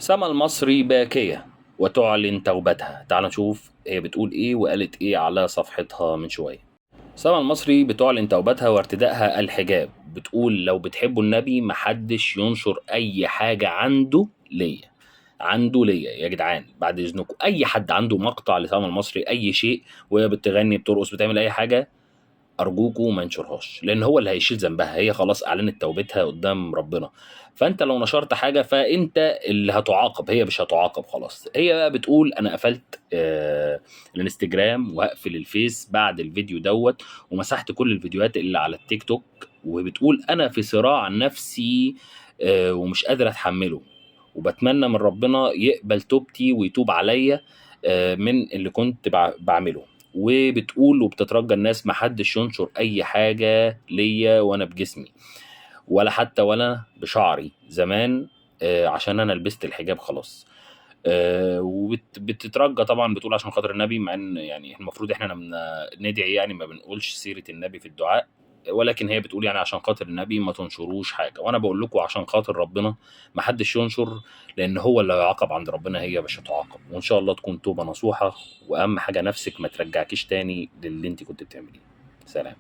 سما المصري باكية وتعلن توبتها. تعال نشوف هي بتقول ايه وقالت ايه على صفحتها من شوية. سما المصري بتعلن توبتها وارتدائها الحجاب، بتقول لو بتحبوا النبي محدش ينشر اي حاجة عنده ليا يا جدعان، بعد اذنكم اي حد عنده مقطع لسما المصري اي شيء وهي بتغني بترقص بتعمل اي حاجة، ارجوكوا ما ينشرهاش، لان هو اللي هيشيل ذنبها. هي خلاص اعلنت توبتها قدام ربنا، فانت لو نشرت حاجه فانت اللي هتعاقب، هي مش هتعاقب. خلاص هي بقى بتقول انا قفلت الانستجرام وهقفل الفيس بعد الفيديو دوت، ومسحت كل الفيديوهات اللي على التيك توك. وبتقول انا في صراع نفسي ومش قادر اتحمله، وبتمنى من ربنا يقبل توبتي ويتوب عليا من اللي كنت بعمله. وبتقول وبتترجى الناس محدش ينشر اي حاجة ليا وانا بجسمي، ولا حتى ولا بشعري زمان، عشان انا لبست الحجاب خلاص. وبتترجى طبعا، بتقول عشان خاطر النبي، مع ان يعني المفروض احنا لما ندعي يعني ما بنقولش سيرة النبي في الدعاء، ولكن هي بتقول يعني عشان خاطر النبي ما تنشروش حاجة. وانا بقول لكم عشان خاطر ربنا ما حدش ينشر، لان هو اللي هيعاقب عند ربنا، هي مش هتعاقب. وان شاء الله تكون توبة نصوحة، واهم حاجة نفسك ما ترجعكيش تاني للي انت كنت بتعمليه. سلام.